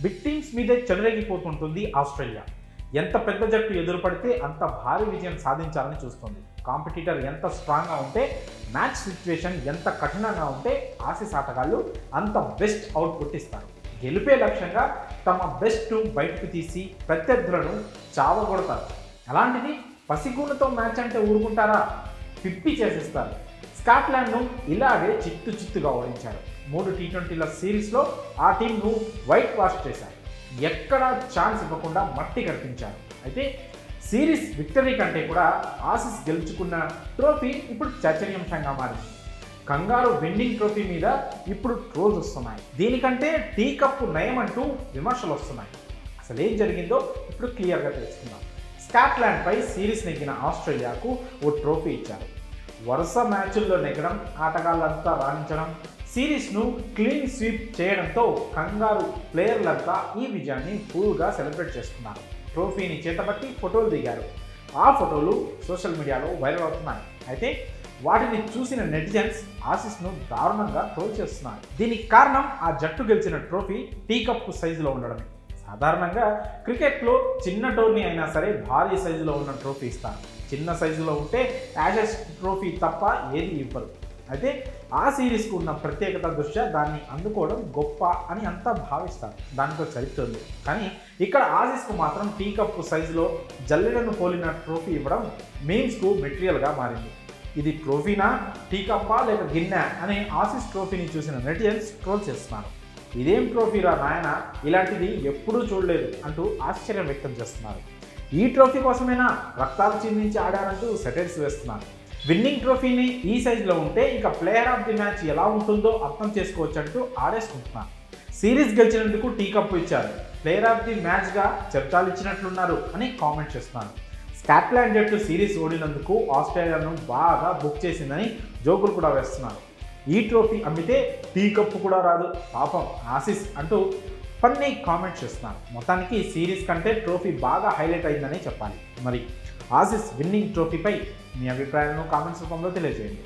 Big teams మీదే చెలరేగిపోతుంటుంది Australia. ఎంత పెద్ద జట్టు ఎదురుపడితే అంత భారీ విజయం సాధించాలని చూస్తుంది. కాంపిటీటర్ ఎంత స్ట్రాంగ్గా ఉంటే, మ్యాచ్ సిచ్యువేషన్ ఎంత కఠినంగా ఉంటే ఆసీస్ ఆటగాళ్ళు అంత బెస్ట్ అవుట్పుట్ ఇస్తారు. గెలిపే లక్ష్యంగా తమ బెస్ట్ బయటకు తీసి ప్రత్యర్థులను చావగొడతారు. అలాంటిది పసిగూనతో మ్యాచ్ అంటే ఊరుకుంటారా? పిప్పి చేసేస్తారు. స్కాట్లాండ్ను ఇలాగే చిత్తుగా ఓడించారు. 3 టీ20ల సిరీస్లో ఆ టీంను వైట్ వాష్ చేశారు. ఎక్కడా ఛాన్స్ ఇవ్వకుండా మట్టి కనిపించారు. అయితే సిరీస్ విక్టరీ కంటే కూడా ఆసీస్ గెలుచుకున్న ట్రోఫీ ఇప్పుడు చర్చనీయాంశంగా మారింది. కంగారు విన్నింగ్ ట్రోఫీ మీద ఇప్పుడు ట్రోల్స్ వస్తున్నాయి. దీనికంటే టీ కప్ నయం అంటూ విమర్శలు వస్తున్నాయి. అసలు ఏం జరిగిందో ఇప్పుడు క్లియర్గా తెలుసుకుందాం. స్కాట్లాండ్పై సిరీస్ నెగ్గిన ఆస్ట్రేలియాకు ఓ ట్రోఫీ ఇచ్చారు. వరుస మ్యాచుల్లో నెగ్గడం, ఆటగాళ్ళంతా రాణించడం, సిరీస్ను క్లీన్ స్వీప్ చేయడంతో కంగారు ప్లేయర్లంతా ఈ విజయాన్ని ఫుల్గా సెలబ్రేట్ చేసుకున్నారు. ట్రోఫీని చేతబట్టి ఫోటోలు దిగారు. ఆ ఫోటోలు సోషల్ మీడియాలో వైరల్ అవుతున్నాయి. అయితే వాటిని చూసిన నెటిజన్స్ ఆసీస్ను దారుణంగా ట్రోల్ చేస్తున్నారు. దీనికి కారణం ఆ జట్టు గెలిచిన ట్రోఫీ టీ కప్ సైజులో ఉండడమే. సాధారణంగా క్రికెట్లో చిన్న టోర్నీ అయినా సరే భారీ సైజులో ఉన్న ట్రోఫీ ఇస్తారు. చిన్న సైజులో ఉంటే యాషెస్ ట్రోఫీ తప్ప ఏది ఇవ్వరు. అయితే ఆ సిరీస్కు ఉన్న ప్రత్యేకత దృష్ట్యా దాన్ని అందుకోవడం గొప్ప అని అంతా భావిస్తారు. దానితో చరిత్ర ఉంది. కానీ ఇక్కడ ఆసీస్కు మాత్రం టీ కప్ సైజులో జల్లెడను పోలిన ట్రోఫీ ఇవ్వడం మీమ్స్కు మెటీరియల్గా మారింది. ఇది ట్రోఫీనా, టీ కప్పా లేక గిన్నె అనే ఆసీస్ ట్రోఫీని చూసిన నెటిజన్స్ ట్రోల్ చేస్తున్నారు. ఇదేం ట్రోఫీరా నాయన, ఇలాంటిది ఎప్పుడూ చూడలేదు అంటూ ఆశ్చర్యం వ్యక్తం చేస్తున్నారు. ఈ ట్రోఫీ కోసమేనా రక్తాలు చిందించి ఆడారంటూ సెటైర్స్ వేస్తున్నారు. విన్నింగ్ ట్రోఫీని ఈ సైజులో ఉంటే ఇక ప్లేయర్ ఆఫ్ ది మ్యాచ్ ఎలా ఉంటుందో అర్థం చేసుకోవచ్చు అంటూ ఆడేసుకుంటున్నారు. సిరీస్ గెలిచినందుకు టీ కప్ ఇచ్చారు, ప్లేయర్ ఆఫ్ ది మ్యాచ్గా చర్చాలు ఇచ్చినట్లున్నారు అని కామెంట్ చేస్తున్నారు. స్కాట్లాండ్ జట్టు సిరీస్ ఓడినందుకు ఆస్ట్రేలియాను బాగా బుక్ చేసిందని జోకులు కూడా వేస్తున్నారు. ఈ ట్రోఫీ అమ్మితే టీ కప్ కూడా రాదు పాపం ఆసీస్ అంటూ ఫన్నీ కామెంట్ చేస్తున్నారు. మొత్తానికి సిరీస్ కంటే ట్రోఫీ బాగా హైలైట్ అయిందని చెప్పాలి. మరి ఆసీస్ విన్నింగ్ ట్రోఫీపై మీ అభిప్రాయాలను కామెంట్స్ రూపంలో తెలియజేయండి.